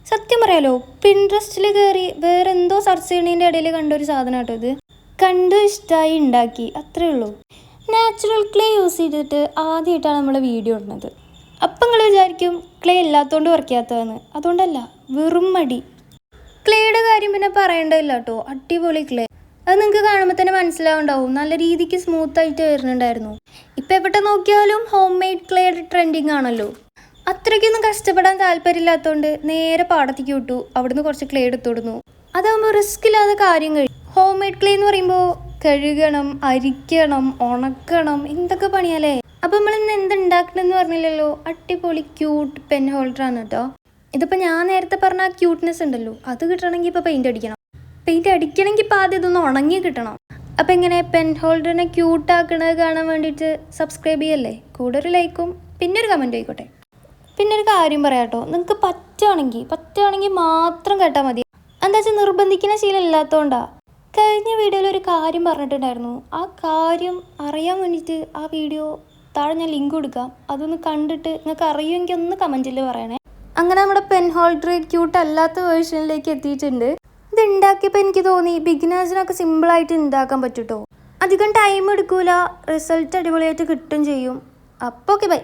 സത്യം പറയാലോ, പിൻട്രസ്റ്റിൽ കയറി വേറെ എന്തോ സെർച്ച് ചെയ്യണതിൻ്റെ ഇടയിൽ കണ്ടൊരു സാധനം കേട്ടോ ഇത്. കണ്ടു ഇഷ്ടമായി ഉണ്ടാക്കി, അത്രേ ഉള്ളൂ. നാച്ചുറൽ ക്ലേ യൂസ് ചെയ്തിട്ട് ആദ്യമായിട്ടാണ് നമ്മൾ വീഡിയോ ഇടുന്നത്. അപ്പം നിങ്ങൾ വിചാരിക്കും ക്ലേ ഇല്ലാത്തതുകൊണ്ട് വരയ്ക്കാത്തതെന്ന്. അതുകൊണ്ടല്ല, വെറും മടി. ക്ലേയുടെ കാര്യം പിന്നെ പറയേണ്ടതില്ല കേട്ടോ, അടിപൊളി ക്ലേ. അത് നിങ്ങൾക്ക് കാണുമ്പോൾ തന്നെ മനസ്സിലാവുണ്ടാവും, നല്ല രീതിക്ക് സ്മൂത്തായിട്ട് വരുന്നുണ്ടായിരുന്നു. ഇപ്പം എവിടെ നോക്കിയാലും ഹോം മെയ്ഡ് ക്ലേയുടെ ട്രെൻഡിങ് ആണല്ലോ. അത്രയ്ക്കൊന്നും കഷ്ടപ്പെടാൻ താല്പര്യമില്ലാത്തതുകൊണ്ട് നേരെ പാടത്തേക്ക് വിട്ടു. അവിടുന്ന് കുറച്ച് ക്ലേ എടുത്തുവിടുന്നു. അതാകുമ്പോൾ റിസ്ക് ഇല്ലാതെ കാര്യം കഴിയും. ഹോം മെയ്ഡ് ക്ലേ എന്ന് പറയുമ്പോൾ കഴുകണം, അരിക്കണം, ഉണക്കണം, എന്തൊക്കെ പണിയാലേ. അപ്പം നമ്മൾ ഇന്ന് എന്തുണ്ടാക്കണമെന്ന് പറഞ്ഞില്ലല്ലോ, അടിപൊളി ക്യൂട്ട് പെൻ ഹോൾഡറാണ് കേട്ടോ. ഇതിപ്പോൾ ഞാൻ നേരത്തെ പറഞ്ഞ ആ ക്യൂട്ട്നെസ് ഉണ്ടല്ലോ, അത് കിട്ടണമെങ്കിൽ ഇപ്പോൾ പെയിൻറ് അടിക്കണം. പെയിൻറ് അടിക്കണമെങ്കിൽ ഇപ്പോൾ ആദ്യം ഇതൊന്ന് ഉണങ്ങി കിട്ടണം. അപ്പം ഇങ്ങനെ പെൻ ഹോൾഡറിനെ ക്യൂട്ടാക്കണത് കാണാൻ വേണ്ടിയിട്ട് സബ്സ്ക്രൈബ് ചെയ്യല്ലേ, കൂടെ ഒരു ലൈക്കും പിന്നെ ഒരു കമൻറ്റും ആയിക്കോട്ടെ. പിന്നെ ഒരു കാര്യം പറയാം കേട്ടോ, നിങ്ങൾക്ക് പറ്റുകയാണെങ്കിൽ മാത്രം കേട്ടാൽ മതി. എന്താ വെച്ചാൽ നിർബന്ധിക്കുന്ന ശീലം ഇല്ലാത്തതുകൊണ്ടാണ്. കഴിഞ്ഞ വീഡിയോയിൽ ഒരു കാര്യം പറഞ്ഞിട്ടുണ്ടായിരുന്നു. ആ കാര്യം അറിയാൻ വേണ്ടിയിട്ട് ആ വീഡിയോ താഴെ ഞാൻ ലിങ്ക് കൊടുക്കാം. അതൊന്ന് കണ്ടിട്ട് നിങ്ങൾക്ക് അറിയുമെങ്കിൽ ഒന്ന് കമൻറ്റിൽ പറയണേ. അങ്ങനെ നമ്മുടെ പെൻ ഹോൾഡർ ക്യൂട്ട് അല്ലാത്ത വേർഷനിലേക്ക് എത്തിയിട്ടുണ്ട്. ഇത് ഉണ്ടാക്കിയപ്പോൾ എനിക്ക് തോന്നി ബിഗിനേഴ്സിനൊക്കെ സിമ്പിളായിട്ട് ഉണ്ടാക്കാൻ പറ്റും കേട്ടോ. അധികം ടൈം എടുക്കൂല, റിസൾട്ട് അടിപൊളിയായിട്ട് കിട്ടും ചെയ്യും. അപ്പോൾ ഓക്കെ, ബൈ.